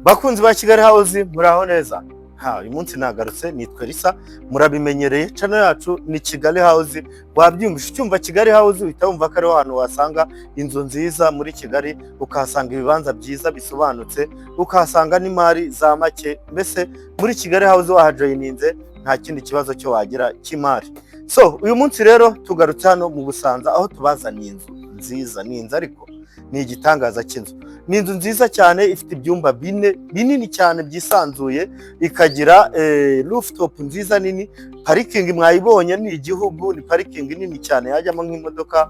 Bakunzi ba Kigali House muraho neza. Uyu munsi nagarutse nitwa Elisa, murabimenyereye channel yacu ni Kigali House. Wabyumvisha icyumva Kigali House uhita wumva ko ari ahantu wasanga inzu nziza muri Kigali, ukahasanga ibibanza byiza bisobanutse, ukahasanga n'imari za make. Mbese muri Kigali House wahajoyininze nta kindi kibazo cyo wagira cy'imari. So uyu munsi rero tugarutse hano mu Busanza aho tubazaniye inzu nziza. Ni inzu ariko ni igitangaza cy'inzu. Ni inzu nziza cyane ifite ibyumba binini cyane byisanzuye, ikagira rooftop nziza nini, parikingi mwayibonye ni igihugu, ni parikingi nini cyane yajyamo nk'imodoka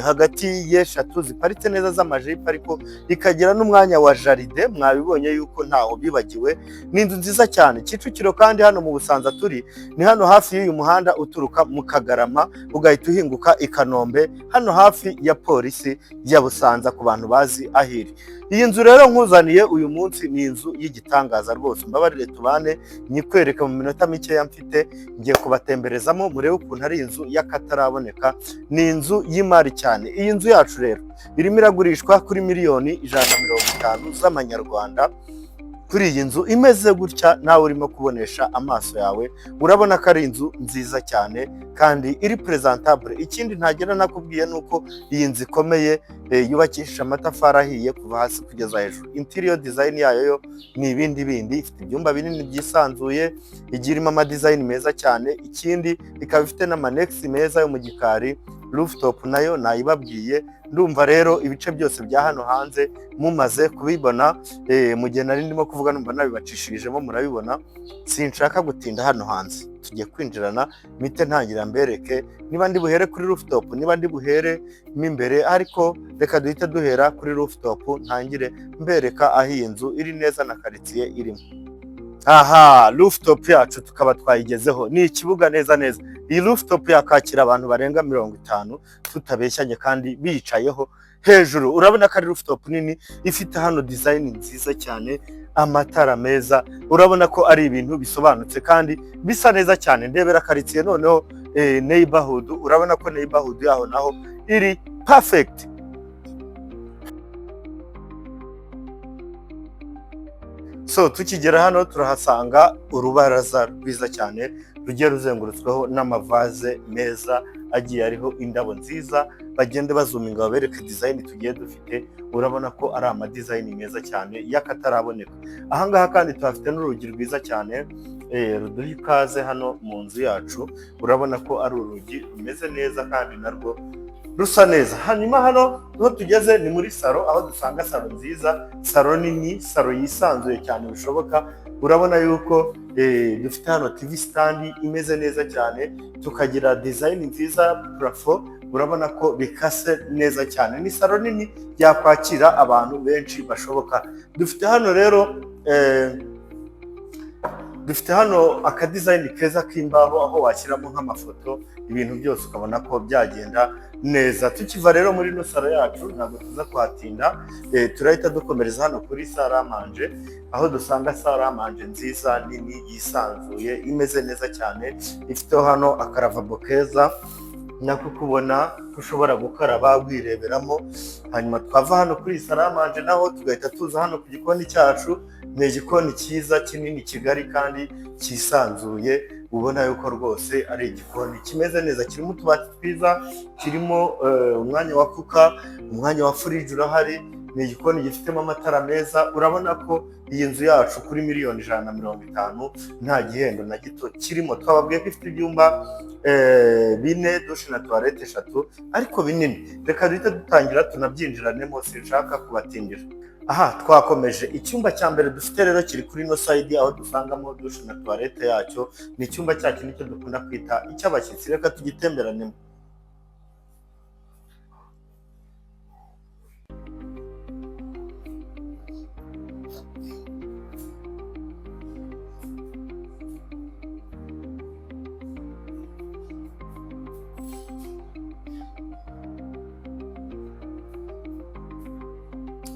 hagati y'eshatu ziparitse neza z'amajipo, ariko ikagira n'umwanya wa jaride mwabibonye yuko ntaho bibagiwe. Ni inzu nziza cyane Kicukiro, kandi hano mu Busanza turi ni hano hafi y'uyu muhanda uturuka mu Kagarama ugahita uhinguka i Kanombe, hano hafi ya polisi ya Busanza ku bantu bazi ahiri. Iyi nzu rero nkuzaniye uyu munsi ni inzu y'igitangaza rwose. Mbabarire tubane nyikwereka mu minota mikeya mfite, ngiye kubatemberezamo murebe ukuntu ari inzu y'akataraboneka. Ni inzu y'imari cyane. Iyi nzu yacu rero irimo iragurishwa kuri miliyoni 150 z'amanyarwanda. Kuri iyi nzu imeze gutya nawe urimo kubonesha amaso yawe, urabona ko ari inzu nziza cyane kandi iri presentable. Ikindi ntagenda nakubwiye nuko iyi nzu ikomeye, yubakishije amatafari ahiye kuva hasi kugeza hejuru. Interior design yayo yo ni ibindi, ifite ibyumba binini byisanzuye, igirimo ama design meza cyane. Ikindi ikaba ifite n'amanex meza yo mu gikari. Rooftop nayo nayibabwiye. Ndumva rero ibice byose bya hano hanze mumaze kubibona, mu gihe nari ndimo kuvuga numva nabibacishirijemo murabibona. Sinshaka gutinda hano hanze, tugiye kwinjirana mite ntangira mbereke niba ndi buhere kuri rooftop, niba ndi buhere mo imbere, ariko reka duhite duhera kuri rooftop ntangire mbereka aho iyi nzu iri neza na quartier irimo. Aha, rooftop yacu tukaba twayigezeho. Ni ikibuga neza. Iyi rooftop yakakira abantu barenga 50 tutabeshyanye, kandi bicayeho hejuru. Urabona ko ari rooftop nini ifite hano design nziza cyane, amatara meza. Urabona ko ari ibintu bisobanutse kandi bisa neza cyane. Ndebera quartier noneho neighborhood, urabona ko neighborhood yaho naho iri perfect. So tukigera hano turahasanga urubaraza rwiza cyane rugiye ruzengurutsweho n'amavaze meza agiye ariho indabo nziza. Bagende bazuminga babereke design tugiye dufite. Urabona ko ari ama design meza cyane y'akataraboneka. Aha ngaha kandi tuhafite n'urugi rwiza cyane ruduha ikaze hano mu nzu yacu. Urabona ko ari urugi rumeze neza kandi narwo rusa neza. Hanyuma hano niho tugeze, ni muri salo, aho dusanga salo nziza, salo nini, salo yisanzuye cyane bishoboka. Urabona yuko dufite hano TV stand imeze neza cyane, tukagira design nziza, plafond urabona ko bikase neza cyane. Ni salo nini yakwakira abantu benshi bashoboka. Dufite hano rero dufite hano aka design keza k'imbaho, aho washyiramo nk'amafoto, ibintu byose ukabona ko byagenda neza. Tukiva rero muri no salo yacu ntabwo tuza kuhatinda, turahita dukomereza hano kuri salle à manger, aho dusanga salle à manger nziza nini yisanzuye imeze neza cyane. Ifiteho hano akaravabo keza nako kubona ushobora gukaraba wireberamo. Hanyuma twava hano kuri salle à manger naho tugahita tuza hano ku gikoni cyacu. Ni igikoni cyiza kinini kigari kandi cyisanzuye, ubona yuko rwose ari igikoni kimeze neza. Kirimo utubati twiza, kirimo umwanya wa kuka, umwanya wa fridge urahari. Ni igikoni gifitemo amatara meza. Urabona ko iyi nzu yacu kuri miliyoni 150 nta gihendo na gito kirimo. Twababwiye ko ifite ibyumba 4, dushe na toilette 3, ariko binini. Reka duhite dutangira tunabyinjiranemo, sinshaka kubatindira. Aha, twakomeje. Icyumba cya mbere dufite rero kiri kuri no side, aho dusangamo dushe na toilette yacyo. Ni icyumba cyacu nicyo dukunda kwita icy'abashyitsi. Reka tugitemberanemo.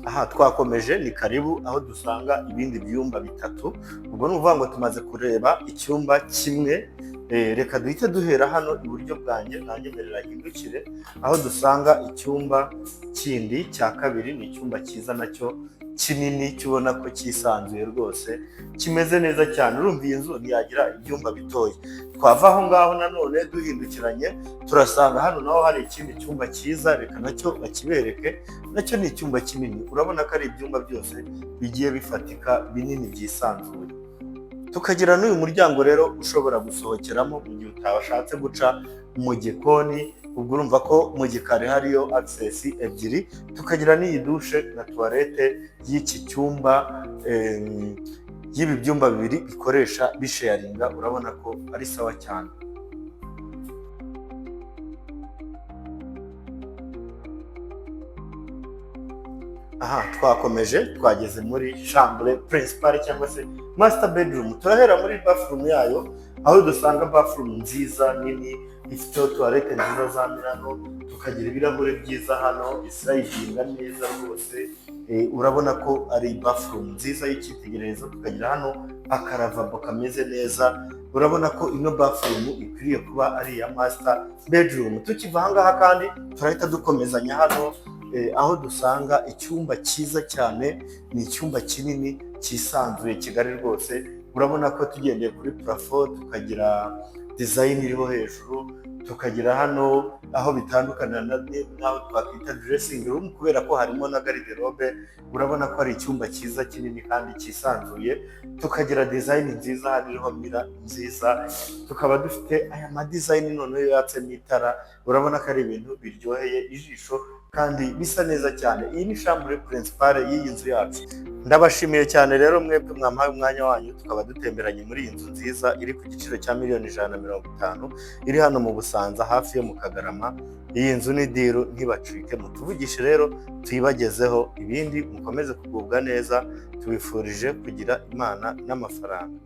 Aha, twakomeje ni karibu aho dusanga ibindi byumba 3. Ubwo ni uvuga ngo tumaze kureba icyumba kimwe. Reka duhite duhera hano iburyo bwanjye, nanyemerera hindukire, aho dusanga icyumba kindi cya kabiri. Ni icyumba cyiza nacyo kinini kibona ko cyisanzuye rwose, kimeze neza cyane. Urumva iyi nzu ntiyagira ibyumba bitoya. Twava aho ngaho nanone duhindukiranye turasanga hano naho hari ikindi cyumba cyiza, reka nacyo bakibereke. Nacyo ni icyumba kinini, urabona ko ari ibyumba byose bigiye bifatika binini byisanzuye. Tukagira n'uyu muryango rero ushobora gusohokeramo mu gihe utabashatse guca mu gikoni, ubwo urumva ko mu gikari hariyo access ebyiri. Tukagira n'iyi dushe na toilette y'iki cyumba, y'ibi byumba bibiri bikoresha bisharinga, urabona ko ari sawa cyane. Aha twakomeje twageze muri chambre principale cyangwa se master bedroom. Turahera muri bathroom yayo, aho dusanga bathroom nziza nini ifite toilette nziza za Milano. Tukagira ibirahure byiza hano isayidinga neza rwose, urabona ko ari bathroom nziza y'icyitegererezo. Tukagira hano akaravabo kameze neza, urabona ko ino bathroom ikwiriye kuba ari iya master bedroom. Tukiva aha ngaha kandi turahita dukomezanya hano, aho dusanga icyumba cyiza cyane. Ni icyumba kinini cyisanzuye kigari rwose, urabona ko tugendeye kuri parafo, tukagira design iriho hejuru, tukagira hano aho bitandukana n'aho twakwita dressing room kubera ko harimo na garderobe. Urabona ko ari icyumba cyiza kinini kandi cyisanzuye. Tukagira design nziza hariho mira nziza, tukaba dufite aya ma design noneho yatsemo itara. Urabona ko ari ibintu biryoheye ijisho kandi bisa neza cyane. Iyi ni chambre principale y'iyi nzu yacu. Ndabashimiye cyane rero mwebwe mwampaye umwanya wanyu, tukaba dutemberanye muri iyi nzu nziza iri ku giciro cya $150,000, iri hano mu Busanza hafi yo mu Kagarama. Iyi nzu ni diru, ntibacike mutuvugishe rero tuyibagezeho. Ibindi mukomeze kugubwa neza, tubifurije kugira Imana n'amafaranga.